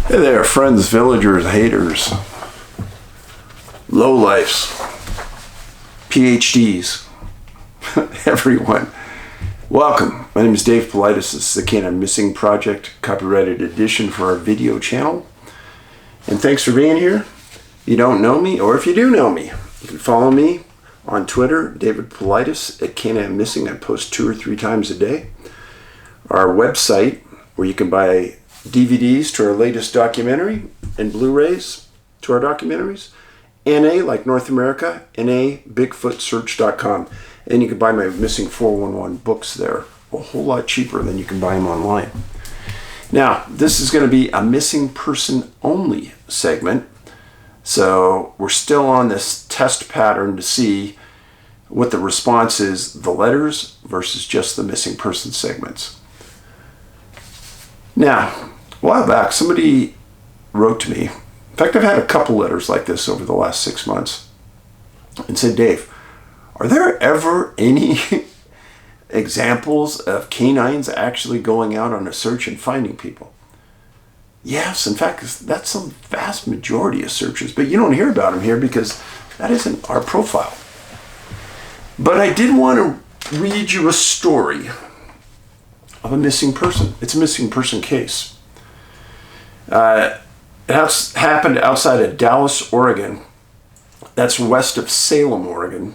Hey there, friends, villagers, haters, lowlifes, PhDs, everyone. Welcome. My name is Dave Paulides. This is the CanAm Missing Project copyrighted edition for our video channel. And thanks for being here. If you don't know me, or if you do know me, you can follow me on Twitter, David Paulides at CanAm Missing. I post 2 or 3 times a day. Our website, where you can buy DVDs to our latest documentary and Blu-rays to our documentaries. NA, like North America, NABigfootsearch.com. And you can buy my Missing 411 books there a whole lot cheaper than you can buy them online. Now, this is going to be a missing person only segment. So we're still on this test pattern to see what the response is, the letters versus just the missing person segments. Now, a while back, somebody wrote to me. In fact, I've had a couple letters like this over the last 6 months and said, Dave, are there ever any examples of canines actually going out on a search and finding people? Yes, in fact, that's the vast majority of searches, but you don't hear about them here because that isn't our profile. But I did want to read you a story of a missing person. It's a missing person case. It happened outside of Dallas, Oregon. That's west of Salem, Oregon.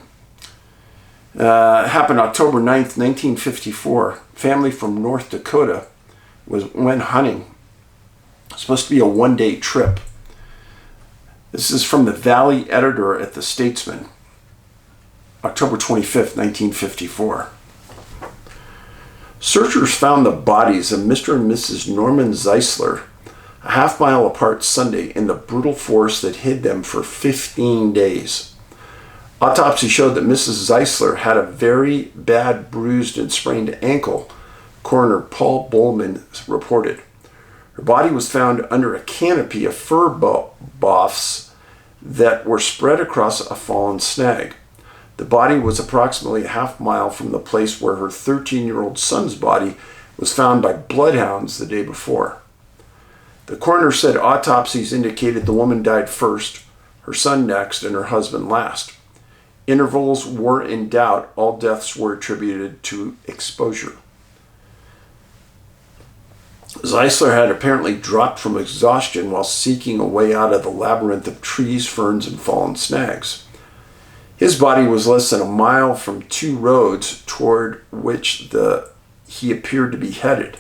Happened October 9th, 1954. Family from North Dakota went hunting. It's supposed to be a one-day trip. This is from the Valley editor at the Statesman. October 25th, 1954. Searchers found the bodies of Mr. and Mrs. Norman Zeisler a half-mile apart Sunday in the brutal forest that hid them for 15 days. Autopsy showed that Mrs. Zeisler had a very bad bruised and sprained ankle, coroner Paul Bowman reported. Her body was found under a canopy of fir boughs that were spread across a fallen snag. The body was approximately a half-mile from the place where her 13-year-old son's body was found by bloodhounds the day before. The coroner said autopsies indicated the woman died first, her son next, and her husband last. Intervals were in doubt. All deaths were attributed to exposure. Zeisler had apparently dropped from exhaustion while seeking a way out of the labyrinth of trees, ferns, and fallen snags. His body was less than a mile from 2 roads toward which he appeared to be headed.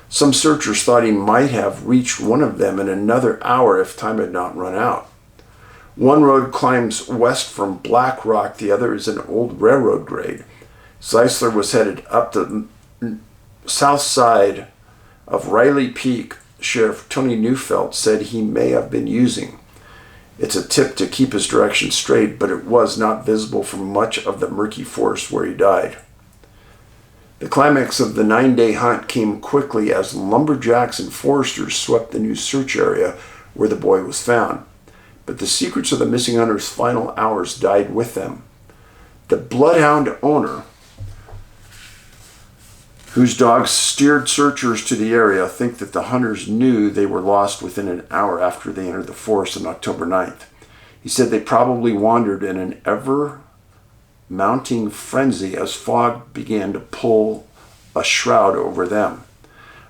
Some searchers thought he might have reached one of them in another hour if time had not run out. One road climbs west from Black Rock, the other is an old railroad grade. Zeisler was headed up the south side of Riley Peak. Sheriff Tony Neufeld said he may have been using. It's a tip to keep his direction straight, but it was not visible from much of the murky forest where he died. The climax of the 9-day hunt came quickly as lumberjacks and foresters swept the new search area where the boy was found. But the secrets of the missing hunter's final hours died with them. The bloodhound owner, whose dogs steered searchers to the area, think that the hunters knew they were lost within an hour after they entered the forest on October 9th. He said they probably wandered in an ever-mounting frenzy as fog began to pull a shroud over them.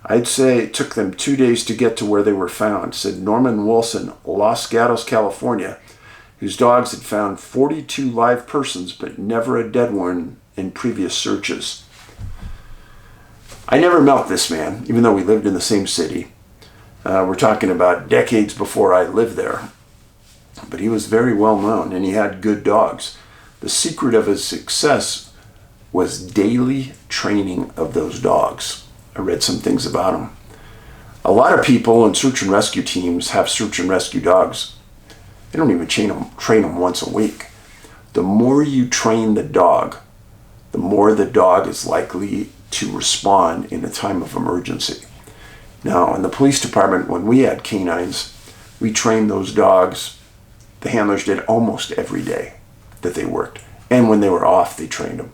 I'd say it took them 2 days to get to where they were found, said Norman Wilson, Los Gatos, California, whose dogs had found 42 live persons but never a dead one in previous searches. I never met this man, even though we lived in the same city. We're talking about decades before I lived there. But he was very well known, and he had good dogs. The secret of his success was daily training of those dogs. I read some things about him. A lot of people in search and rescue teams have search and rescue dogs. They don't even train them once a week. The more you train the dog, the more the dog is likely to respond in a time of emergency. Now, in the police department, when we had canines, we trained those dogs. The handlers did almost every day that they worked. And when they were off, they trained them.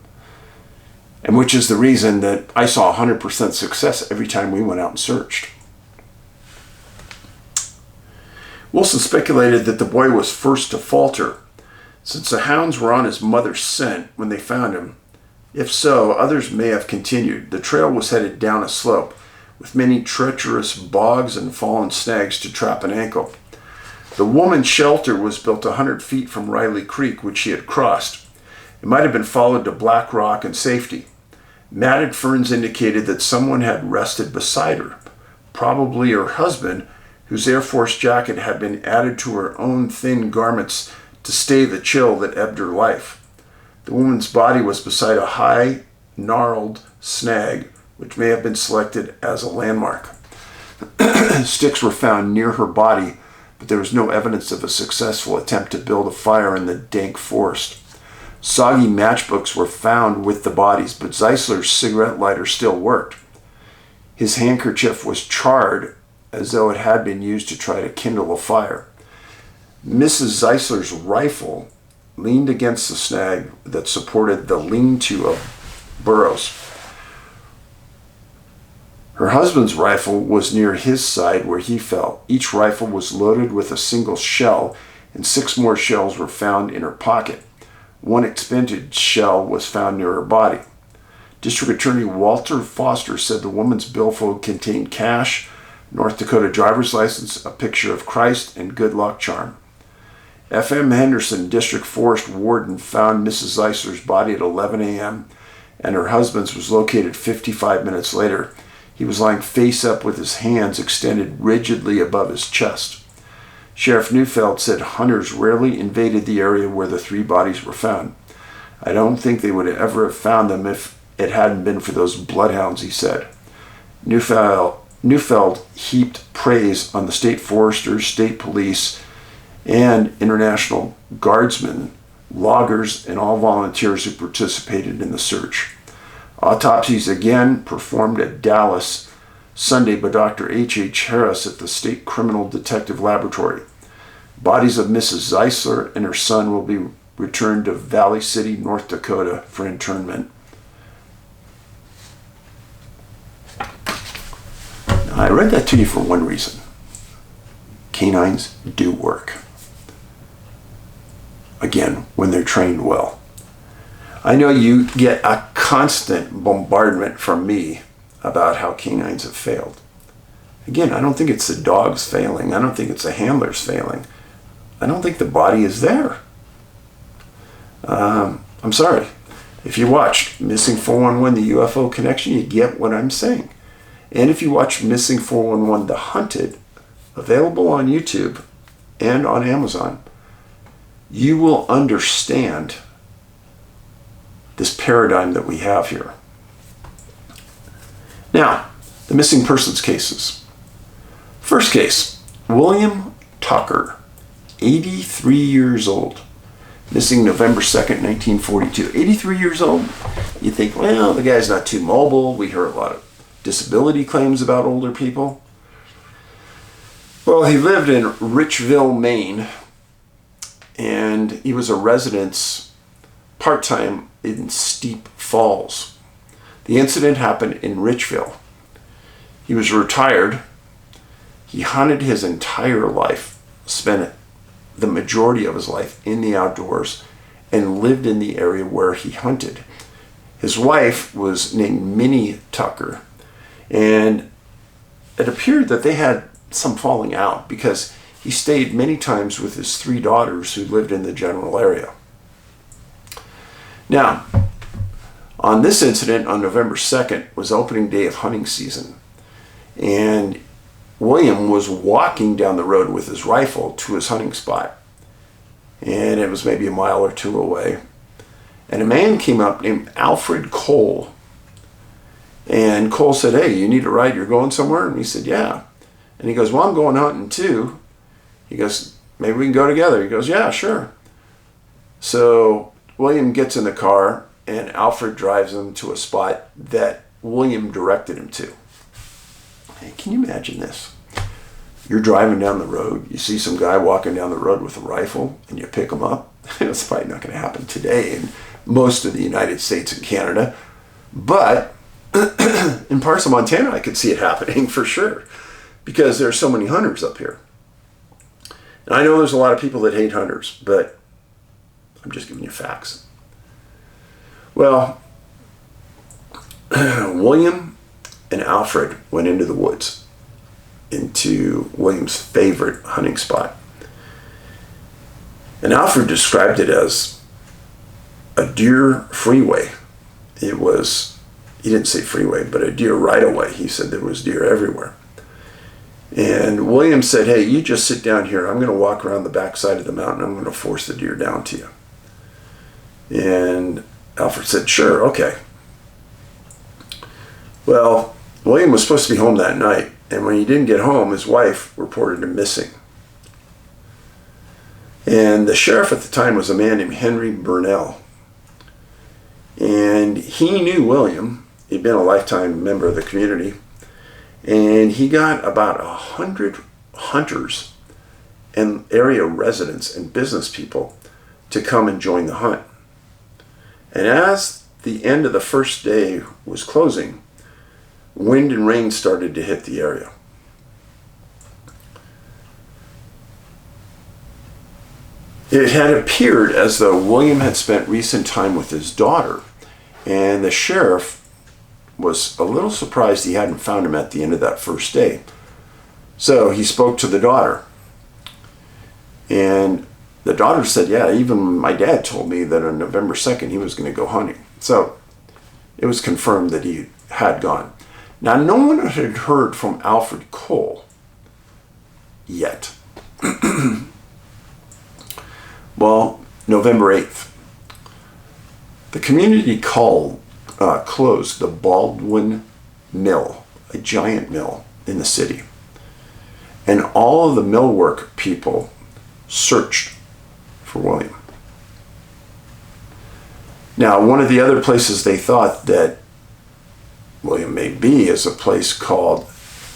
And which is the reason that I saw 100% success every time we went out and searched. Wilson speculated that the boy was first to falter, since the hounds were on his mother's scent when they found him. If so, others may have continued. The trail was headed down a slope, with many treacherous bogs and fallen snags to trap an ankle. The woman's shelter was built 100 feet from Riley Creek, which she had crossed. It might have been followed to Black Rock and safety. Matted ferns indicated that someone had rested beside her, probably her husband, whose Air Force jacket had been added to her own thin garments to stay the chill that ebbed her life. The woman's body was beside a high, gnarled snag, which may have been selected as a landmark. Sticks were found near her body, but there was no evidence of a successful attempt to build a fire in the dank forest. Soggy matchbooks were found with the bodies, but Zeisler's cigarette lighter still worked. His handkerchief was charred as though it had been used to try to kindle a fire. Mrs. Zeisler's rifle leaned against the snag that supported the lean-to of burrows. Her husband's rifle was near his side where he fell. Each rifle was loaded with a single shell, and 6 more shells were found in her pocket. 1 expended shell was found near her body. District Attorney Walter Foster said the woman's billfold contained cash, North Dakota driver's license, a picture of Christ, and good luck charm. F.M. Henderson, District Forest Warden, found Mrs. Zeisler's body at 11 a.m., and her husband's was located 55 minutes later. He was lying face up with his hands extended rigidly above his chest. Sheriff Neufeld said hunters rarely invaded the area where the 3 bodies were found. I don't think they would ever have found them if it hadn't been for those bloodhounds, he said. Neufeld heaped praise on the state foresters, state police, and international guardsmen, loggers, and all volunteers who participated in the search. Autopsies again performed at Dallas Sunday by Dr. H.H. Harris at the State Criminal Detective Laboratory. Bodies of Mrs. Zeisler and her son will be returned to Valley City, North Dakota for internment. Now, I read that to you for one reason. Canines do work. Again, when they're trained well. I know you get a constant bombardment from me about how canines have failed. Again, I don't think it's the dogs failing. I don't think it's the handlers failing. I don't think the body is there. I'm sorry. If you watched Missing 411, the UFO Connection, you get what I'm saying. And if you watch Missing 411, The Hunted, available on YouTube and on Amazon, you will understand this paradigm that we have here. Now, the missing persons cases. First case, William Tucker, 83 years old, missing November 2nd, 1942. 83 years old? You think, well, the guy's not too mobile. We hear a lot of disability claims about older people. Well, he lived in Richville, Maine, and he was a resident part-time in Steep Falls. The incident happened in Richville. He was retired. He hunted his entire life, spent the majority of his life in the outdoors, and lived in the area where he hunted. His wife was named Minnie Tucker, and it appeared that they had some falling out because he stayed many times with his 3 daughters who lived in the general area. Now, on this incident on November 2nd was opening day of hunting season, and William was walking down the road with his rifle to his hunting spot, and it was maybe a mile or 2 away, and a man came up named Alfred Cole, and Cole said, "Hey, you need a ride? You're going somewhere?" And he said, "Yeah." And he goes, "Well, I'm going hunting too." He goes, "Maybe we can go together." He goes, "Yeah, sure." So William gets in the car, and Alfred drives him to a spot that William directed him to. Hey, can you imagine this? You're driving down the road, you see some guy walking down the road with a rifle, and you pick him up. It's probably not going to happen today in most of the United States and Canada, but in parts of Montana, I could see it happening for sure, because there are so many hunters up here. And I know there's a lot of people that hate hunters, but I'm just giving you facts. Well, William and Alfred went into the woods, into William's favorite hunting spot. And Alfred described it as a deer freeway. It was, he didn't say freeway, but a deer right away. He said there was deer everywhere. And William said, hey, you just sit down here. I'm going to walk around the backside of the mountain. I'm going to force the deer down to you. And Alfred said, sure, okay. Well, William was supposed to be home that night. And when he didn't get home, his wife reported him missing. And the sheriff at the time was a man named Henry Burnell. And he knew William. He'd been a lifetime member of the community. And he got about 100 hunters and area residents and business people to come and join the hunt. And as the end of the first day was closing, wind and rain started to hit the area. It had appeared as though William had spent recent time with his daughter, and the sheriff was a little surprised he hadn't found him at the end of that first day. So he spoke to the daughter. And the daughter said, yeah, even my dad told me that on November 2nd he was going to go hunting. So it was confirmed that he had gone. Now, no one had heard from Alfred Cole yet. Well, November 8th, the community closed the Baldwin Mill, a giant mill in the city. And all of the millwork people searched for William. Now, one of the other places they thought that William may be is a place called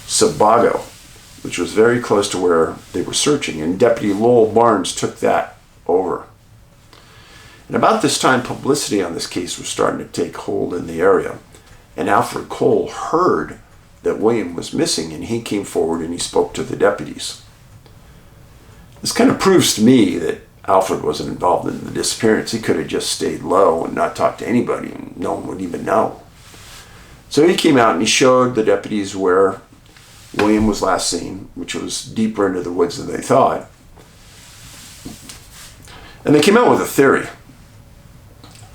Sebago, which was very close to where they were searching. And Deputy Lowell Barnes took that over. And about this time, publicity on this case was starting to take hold in the area. And Alfred Cole heard that William was missing, and he came forward and he spoke to the deputies. This kind of proves to me that Alfred wasn't involved in the disappearance. He could have just stayed low and not talked to anybody, and no one would even know. So he came out and he showed the deputies where William was last seen, which was deeper into the woods than they thought. And they came out with a theory.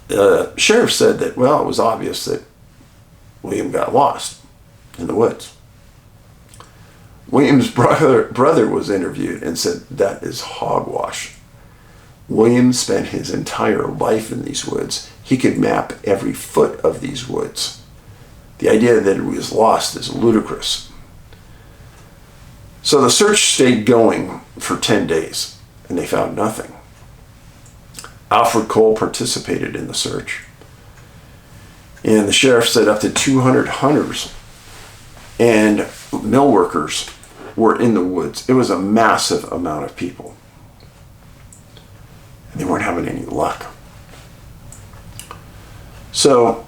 The sheriff said that, well, it was obvious that William got lost in the woods. William's brother was interviewed and said, that is hogwash. William spent his entire life in these woods. He could map every foot of these woods. The idea that he was lost is ludicrous. So the search stayed going for 10 days, and they found nothing. Alfred Cole participated in the search. And the sheriff said up to 200 hunters and mill workers were in the woods. It was a massive amount of people. And they weren't having any luck. So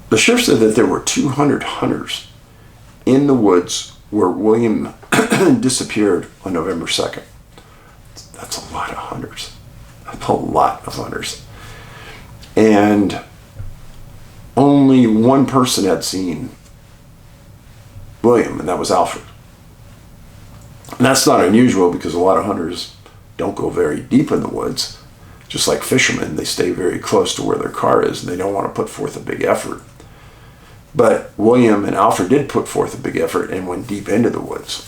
the sheriff said that there were 200 hunters in the woods where William disappeared on November 2nd. That's a lot of hunters. A lot of hunters. And only one person had seen William, and that was Alfred. And that's not unusual because a lot of hunters don't go very deep in the woods. Just like fishermen, they stay very close to where their car is and they don't want to put forth a big effort. But William and Alfred did put forth a big effort and went deep into the woods.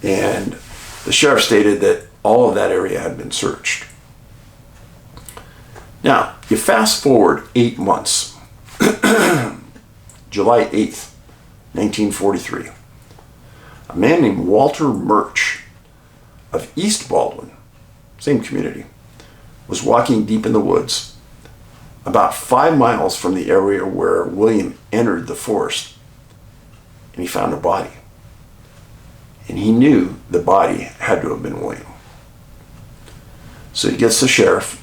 And the sheriff stated that all of that area had been searched. Now, you fast forward 8 months. July 8th, 1943. A man named Walter Murch of East Baldwin, same community, was walking deep in the woods about 5 miles from the area where William entered the forest, and he found a body. And he knew the body had to have been William. So he gets the sheriff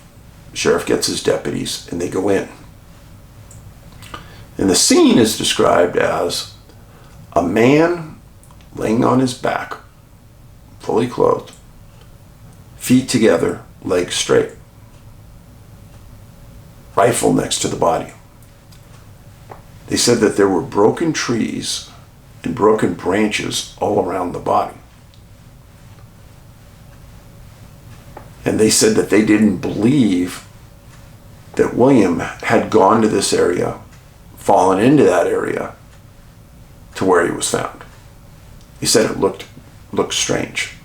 gets his deputies, and they go in. And the scene is described as a man laying on his back, fully clothed, feet together, legs straight, rifle next to the body. They said that there were broken trees and broken branches all around the body. And they said that they didn't believe that William had gone to this area, fallen into that area, to where he was found. He said it looked strange.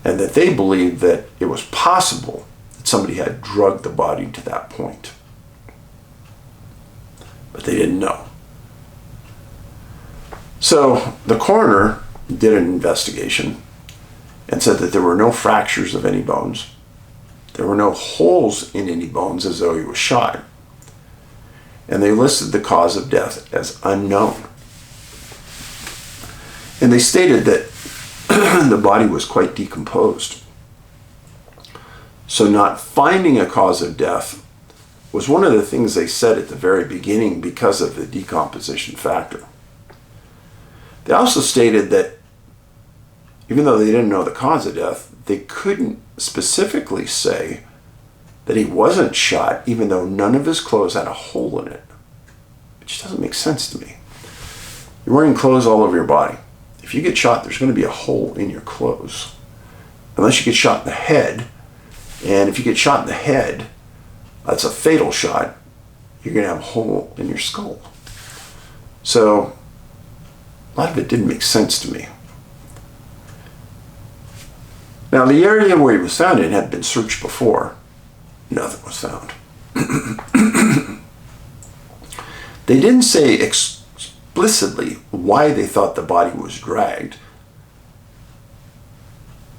And that they believed that it was possible that somebody had drugged the body to that point. But they didn't know. So the coroner did an investigation and said that there were no fractures of any bones. There were no holes in any bones as though he was shot. And they listed the cause of death as unknown. And they stated that the body was quite decomposed. So not finding a cause of death was one of the things they said at the very beginning because of the decomposition factor. They also stated that even though they didn't know the cause of death, they couldn't specifically say that he wasn't shot even though none of his clothes had a hole in it. Which doesn't make sense to me. You're wearing clothes all over your body. If you get shot, there's going to be a hole in your clothes. Unless you get shot in the head. And if you get shot in the head, that's a fatal shot. You're going to have a hole in your skull. So, a lot of it didn't make sense to me. Now, the area where he was found in had been searched before. Nothing was found. They didn't say explicitly why they thought the body was dragged,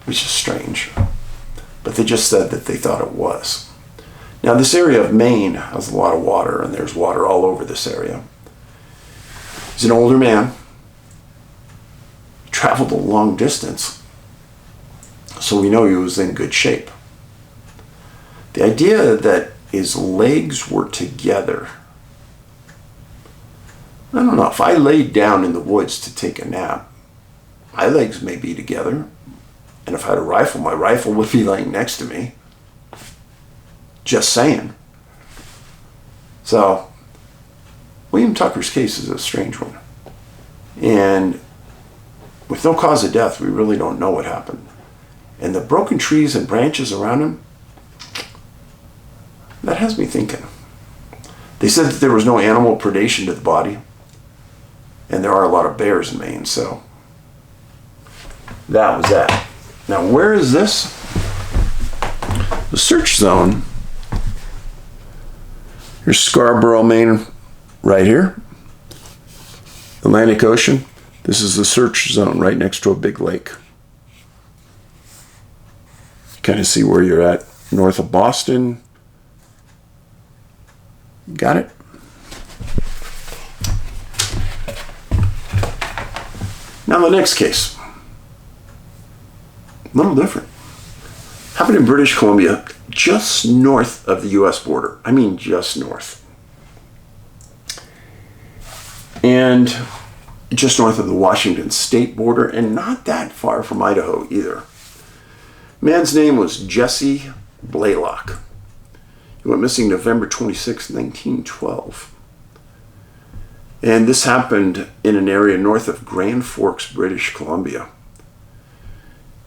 which is strange, but they just said that they thought it was. Now, this area of Maine has a lot of water, and there's water all over this area. He's an older man, traveled a long distance, so we know he was in good shape. The idea that his legs were together, I don't know, if I laid down in the woods to take a nap, my legs may be together, and if I had a rifle, my rifle would be laying next to me. Just saying. So, William Tucker's case is a strange one. And with no cause of death, we really don't know what happened. And the broken trees and branches around him, that has me thinking. They said that there was no animal predation to the body. And there are a lot of bears in Maine, so that was that. Now, where is this? The search zone. Here's Scarborough, Maine, right here. Atlantic Ocean. This is the search zone right next to a big lake. You kind of see where you're at. North of Boston. Got it? Now the next case, a little different. Happened in British Columbia, just north of the US border. I mean just north. And just north of the Washington state border, and not that far from Idaho either. Man's name was Jesse Blaylock. He went missing November 26, 1912. And this happened in an area north of Grand Forks, British Columbia.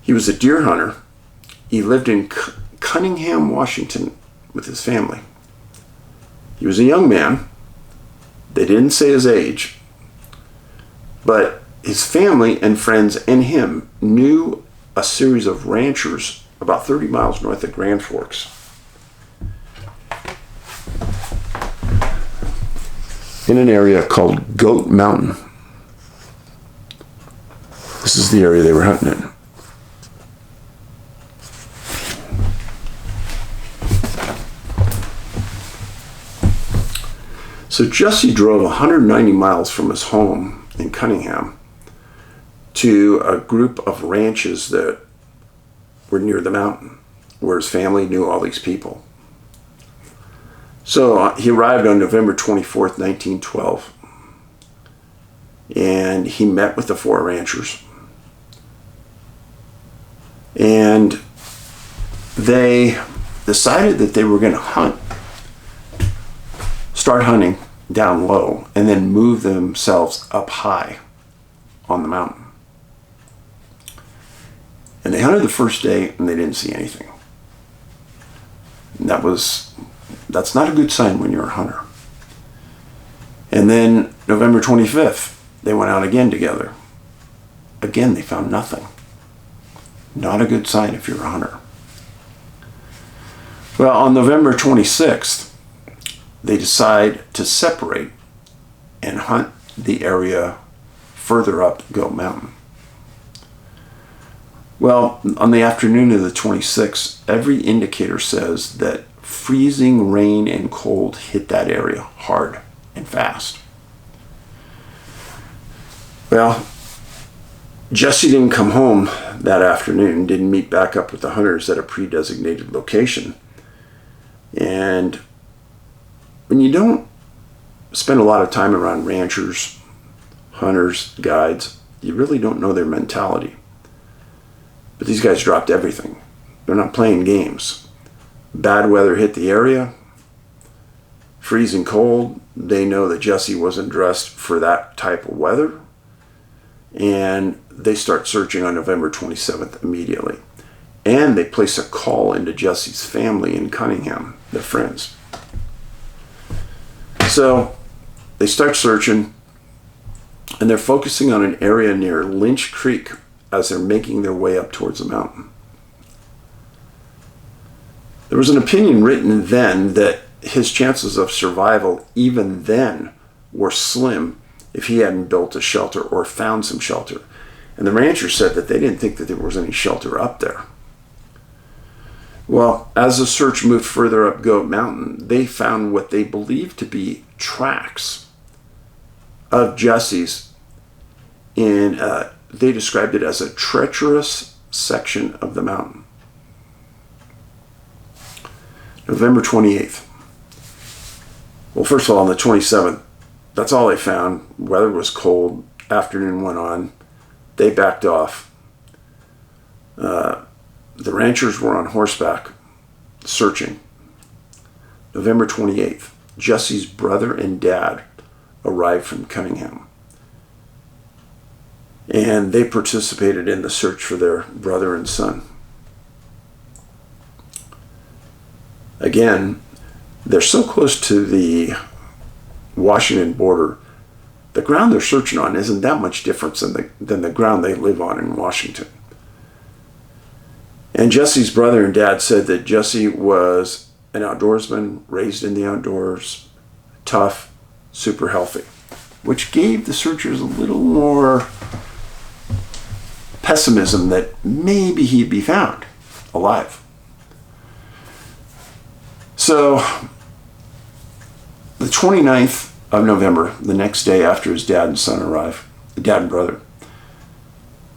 He was a deer hunter. He lived in Cunningham, Washington with his family. He was a young man. They didn't say his age. But his family and friends and him knew a series of ranchers about 30 miles north of Grand Forks. In an area called Goat Mountain. This is the area they were hunting in. So Jesse drove 190 miles from his home in Cunningham to a group of ranches that were near the mountain, where his family knew all these people. So he arrived on November 24th, 1912, and he met with the four ranchers. And they decided that they were going to start hunting down low, and then move themselves up high on the mountain. And they hunted the first day, and they didn't see anything. And that's not a good sign when you're a hunter. And then November 25th, they went out again together. Again, they found nothing. Not a good sign if you're a hunter. Well, on November 26th, they decide to separate and hunt the area further up Goat Mountain. Well, on the afternoon of the 26th, every indicator says that freezing rain and cold hit that area hard and fast. Well, Jesse didn't come home that afternoon, didn't meet back up with the hunters at a pre-designated location. And when you don't spend a lot of time around ranchers, hunters, guides, you really don't know their mentality. But these guys dropped everything. They're not playing games. Bad weather hit the area. Freezing cold. They know that Jesse wasn't dressed for that type of weather. And they start searching on November 27th immediately. And they place a call into Jesse's family in Cunningham, their friends. So they start searching, and they're focusing on an area near Lynch Creek as they're making their way up towards the mountain. There was an opinion written then that his chances of survival even then were slim if he hadn't built a shelter or found some shelter. And the ranchers said that they didn't think that there was any shelter up there. Well, as the search moved further up Goat Mountain, they found what they believed to be tracks of Jesse's they described it as a treacherous section of the mountain. November 28th. Well, first of all, on the 27th, that's all they found. Weather was cold. Afternoon went on. They backed off. The ranchers were on horseback searching. November 28th, Jesse's brother and dad arrived from Cunningham. And they participated in the search for their brother and son. Again, they're so close to the Washington border. The ground they're searching on isn't that much different than the ground they live on in Washington. And Jesse's brother and dad said that Jesse was an outdoorsman, raised in the outdoors, tough, super healthy, which gave the searchers a little more pessimism that maybe he'd be found alive. So the 29th of November, the next day after his dad and son arrived, dad and brother,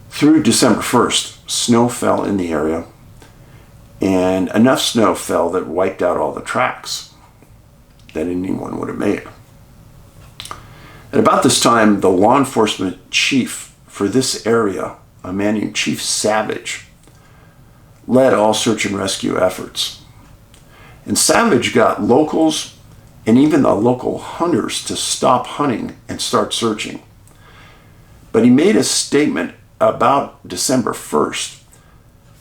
through December 1st, snow fell in the area, and enough snow fell that wiped out all the tracks that anyone would have made. At about this time, the law enforcement chief for this area, a man named Chief Savage, led all search and rescue efforts. And Savage got locals and even the local hunters to stop hunting and start searching. But he made a statement about December 1st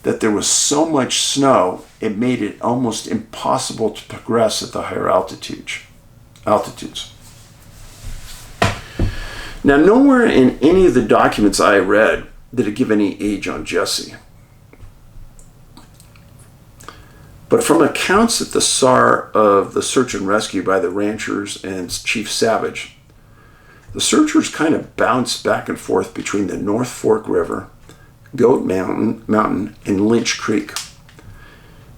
that there was so much snow it made it almost impossible to progress at the higher altitudes. Now, nowhere in any of the documents I read did it give any age on Jesse. But from accounts at the SAR of the search and rescue by the ranchers and Chief Savage, the searchers kind of bounced back and forth between the North Fork River, Goat Mountain, and Lynch Creek.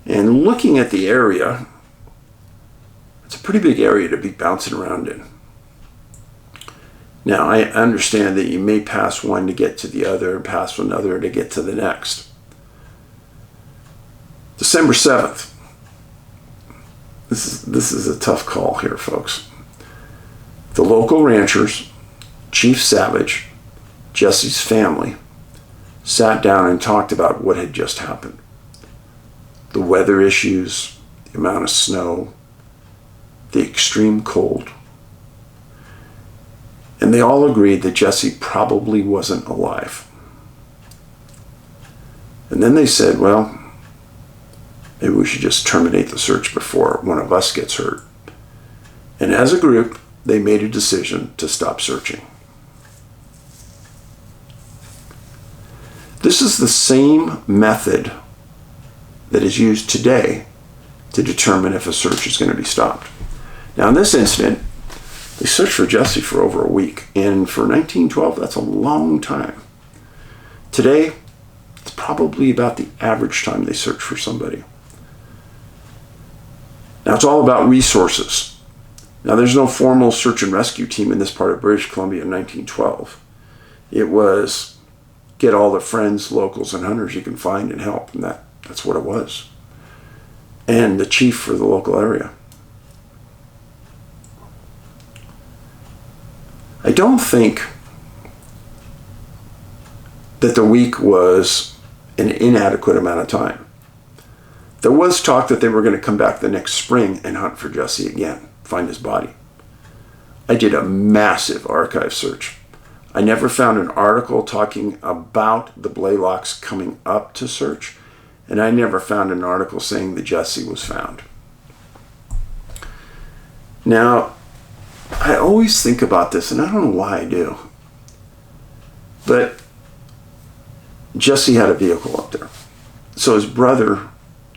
And looking at the area, it's a pretty big area to be bouncing around in. Now, I understand that you may pass one to get to the other, pass another to get to the next. December 7th. This is a tough call here, folks. The local ranchers, Chief Savage, Jesse's family, sat down and talked about what had just happened. The weather issues, the amount of snow, the extreme cold. And they all agreed that Jesse probably wasn't alive. And then they said, well, maybe we should just terminate the search before one of us gets hurt. And as a group, they made a decision to stop searching. This is the same method that is used today to determine if a search is going to be stopped. Now, in this incident, they searched for Jesse for over a week. And for 1912, that's a long time. Today, it's probably about the average time they search for somebody. Now, it's all about resources. Now, there's no formal search and rescue team in this part of British Columbia in 1912. It was get all the friends, locals, and hunters you can find and help. And that's what it was. And the chief for the local area. I don't think that the week was an inadequate amount of time. There was talk that they were going to come back the next spring and hunt for Jesse again, find his body. I did a massive archive search. I never found an article talking about the Blaylocks coming up to search, and I never found an article saying that Jesse was found. Now, I always think about this, and I don't know why I do, but Jesse had a vehicle up there. So his brother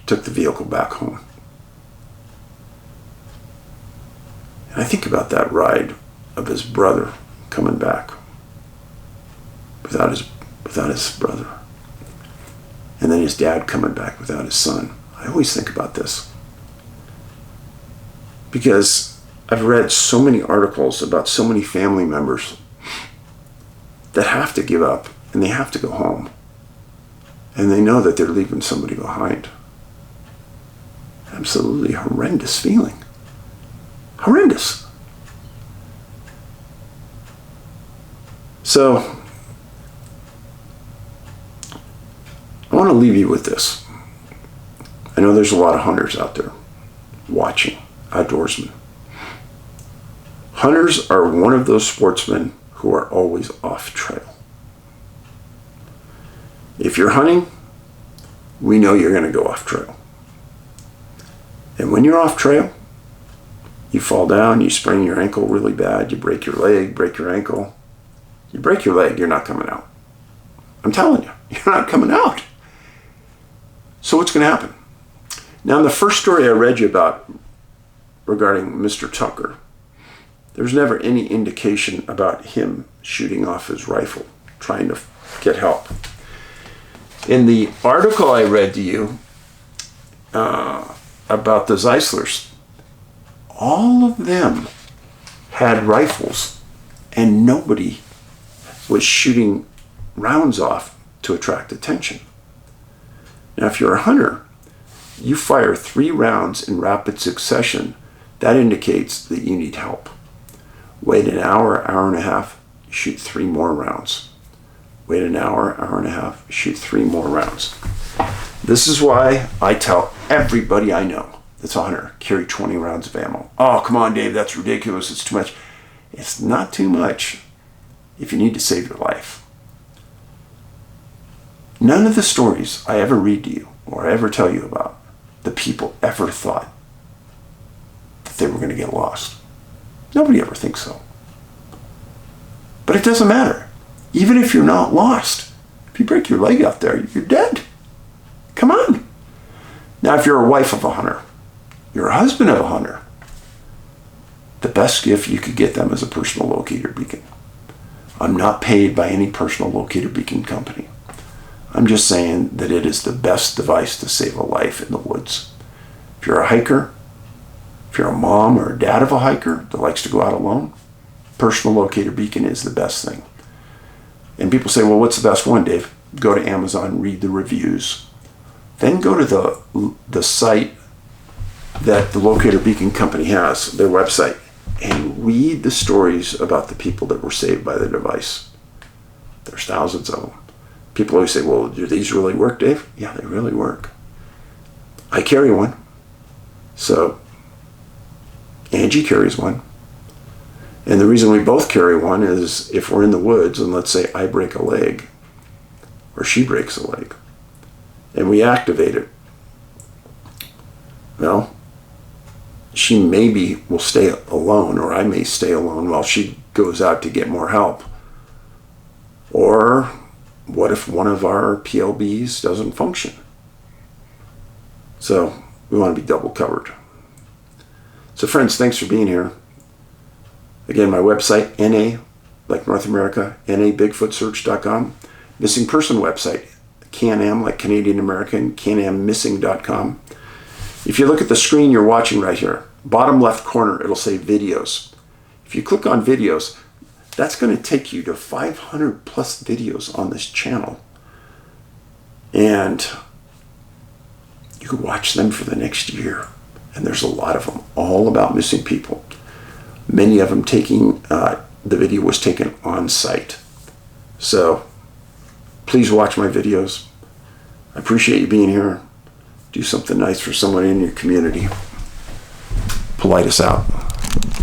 took the vehicle back home. And I think about that ride of his brother coming back without his brother. And then his dad coming back without his son. I always think about this. Because I've read so many articles about so many family members that have to give up and they have to go home. And they know that they're leaving somebody behind. Absolutely horrendous feeling. Horrendous. So, I want to leave you with this. I know there's a lot of hunters out there watching, outdoorsmen. Hunters are one of those sportsmen who are always off trail. If you're hunting, we know you're going to go off trail. And when you're off trail, you fall down, you sprain your ankle really bad, you break your leg, break your ankle. You break your leg, you're not coming out. I'm telling you, you're not coming out. So what's going to happen? Now, in the first story I read you about regarding Mr. Tucker, there's never any indication about him shooting off his rifle, trying to get help. In the article I read to you about the Zeislers, all of them had rifles and nobody was shooting rounds off to attract attention. Now, if you're a hunter, you fire 3 rounds in rapid succession, that indicates that you need help. Wait an hour, hour and a half, shoot 3 more rounds. Wait an hour, hour and a half, shoot 3 more rounds. This is why I tell everybody I know that's a hunter, carry 20 rounds of ammo. Oh, come on, Dave, that's ridiculous, it's too much. It's not too much if you need to save your life. None of the stories I ever read to you or I ever tell you about, the people ever thought that they were going to get lost. Nobody ever thinks so. But it doesn't matter. Even if you're not lost, if you break your leg out there, you're dead. Come on. Now, if you're a wife of a hunter, you're a husband of a hunter, the best gift you could get them is a personal locator beacon. I'm not paid by any personal locator beacon company. I'm just saying that it is the best device to save a life in the woods. If you're a hiker, if you're a mom or a dad of a hiker that likes to go out alone, personal locator beacon is the best thing. And people say, well, what's the best one, Dave? Go to Amazon, read the reviews. Then go to the site that the locator beacon company has, their website, and read the stories about the people that were saved by the device. There's thousands of them. People always say, well, do these really work, Dave? Yeah, they really work. I carry one. So Angie carries one. And the reason we both carry one is if we're in the woods and let's say I break a leg or she breaks a leg and we activate it, well, she maybe will stay alone, or I may stay alone while she goes out to get more help. Or what if one of our PLBs doesn't function? So we want to be double covered. So friends, thanks for being here. Again, my website, NA, like North America, nabigfootsearch.com. Missing person website, CanAm, like Canadian American, canammissing.com. If you look at the screen you're watching right here, bottom left corner, it'll say videos. If you click on videos, that's going to take you to 500 plus videos on this channel. And you can watch them for the next year. And there's a lot of them, all about missing people. Many of them the video was taken on site. So please watch my videos. I appreciate you being here. Do something nice for someone in your community. Paulides out.